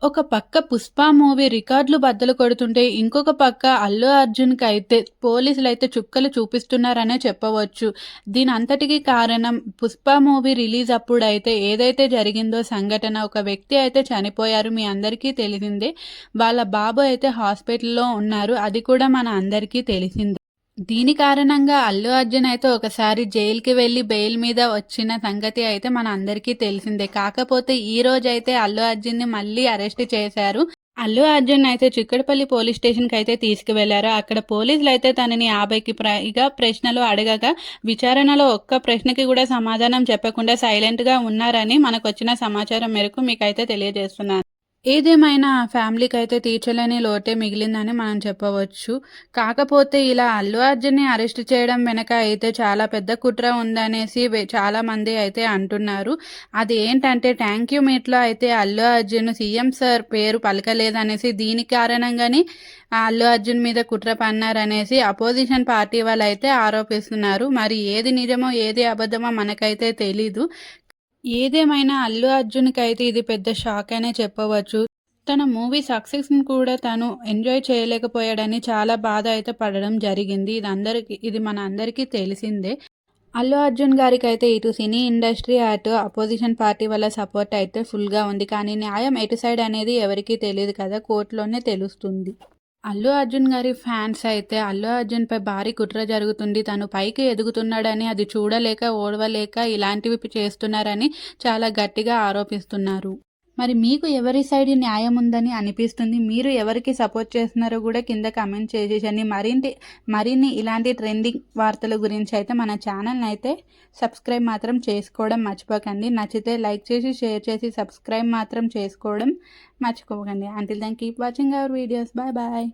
ఒక పక్క 'పుష్ప' మూవీ రికార్డులు బద్దలు కొడుతుంటే, ఇంకొక పక్క అల్లు అర్జున్‌కైతే పోలీసులైతే చుక్కలు చూపిస్తున్నారనే చెప్పవచ్చు. దీనంతటికి కారణం 'పుష్ప' మూవీ రిలీజ్ అప్పుడైతే ఏదైతే జరిగిందో సంఘటన, ఒక వ్యక్తి అయితే చనిపోయారు. మీ అందరికీ తెలిసిందే. వాళ్ళ బాబు అయితే హాస్పిటల్‌లో ఉన్నారు. అది కూడా మన అందరికీ తెలిసిందే. దీని కారణంగా అల్లు అర్జున్ అయితే ఒకసారి జైలుకి వెళ్లి బెయిల్ మీద వచ్చిన సంగతి అయితే మన అందరికీ తెలిసిందే. కాకపోతే ఈ రోజైతే అల్లు అర్జున్‌ని మళ్ళీ అరెస్ట్ చేశారు. అల్లు అర్జున్ అయితే చిక్కడపల్లి పోలీస్ స్టేషన్‌కి అయితే తీసుకువెళ్లారు. అక్కడ పోలీసులైతే తనని 50కి పైగా ప్రశ్నలు అడగగా, విచారణలో ఒక్క ప్రశ్నకి కూడా సమాధానం చెప్పకుండా సైలెంట్‌గా ఉన్నారని మనకొచ్చిన సమాచారం మేరకు మీకైతే తెలియజేస్తున్నాను. ఏదేమైనా ఆ ఫ్యామిలీకైతే తీర్చలేని లోటే మిగిలిందని మనం చెప్పవచ్చు. కాకపోతే ఇలా అల్లు అర్జున్‌ని అరెస్ట్ చేయడం వెనక అయితే చాలా పెద్ద కుట్ర ఉందనేసి చాలామంది అయితే అంటున్నారు. అది ఏంటంటే 'థాంక్ యూ' మీట్‌లో అయితే అల్లు అర్జున్ సీఎం సార్ పేరు పలకలేదనేసి, దీని కారణంగానే అల్లు అర్జున్ మీద కుట్ర పన్నారనేసి అపోజిషన్ పార్టీ వాళ్ళైతే ఆరోపిస్తున్నారు. మరి ఏది నిజమో ఏది అబద్ధమో మనకైతే తెలీదు. ఏదేమైనా అల్లు అర్జున్‌కైతే ఇది పెద్ద షాక్ అనే చెప్పవచ్చు. తన మూవీ సక్సెస్‌ని కూడా తను ఎంజాయ్ చేయలేకపోయాడని చాలా బాధ అయితే పడడం జరిగింది. ఇది మన అందరికీ తెలిసిందే. అల్లు అర్జున్ గారికైతే ఇటు సినీ ఇండస్ట్రీ, అటు అపోజిషన్ పార్టీ వాళ్ళ సపోర్ట్ అయితే ఫుల్‌గా ఉంది. కానీ న్యాయం ఎటు సైడ్ అనేది ఎవరికీ తెలీదు కదా! కోర్టులోనే తెలుస్తుంది. అల్లు అర్జున్ గారి ఫ్యాన్స్ అయితే అల్లు అర్జున్‌పై భారీ కుట్ర జరుగుతుంది. తను పైకి ఎదుగుతున్నాడని అది చూడలేక, ఓర్వలేక ఇలాంటివి చేస్తున్నారని చాలా గట్టిగా ఆరోపిస్తున్నారు. మరి మీకు ఎవరి సైడ్ న్యాయం ఉందని అనిపిస్తుంది? మీరు ఎవరికి సపోర్ట్ చేస్తున్నారో కూడా కింద కామెంట్ చేసేసండి. మరిన్ని ఇలాంటి ట్రెండింగ్ వార్తల గురించి అయితే మన ఛానల్‌ని అయితే సబ్స్క్రైబ్ మాత్రం చేసుకోవడం మర్చిపోకండి. నచ్చితే లైక్ చేసి, షేర్ చేసి, సబ్స్క్రైబ్ మాత్రం చేసుకోవడం మర్చిపోకండి. Until then keep watching our videos. Bye bye.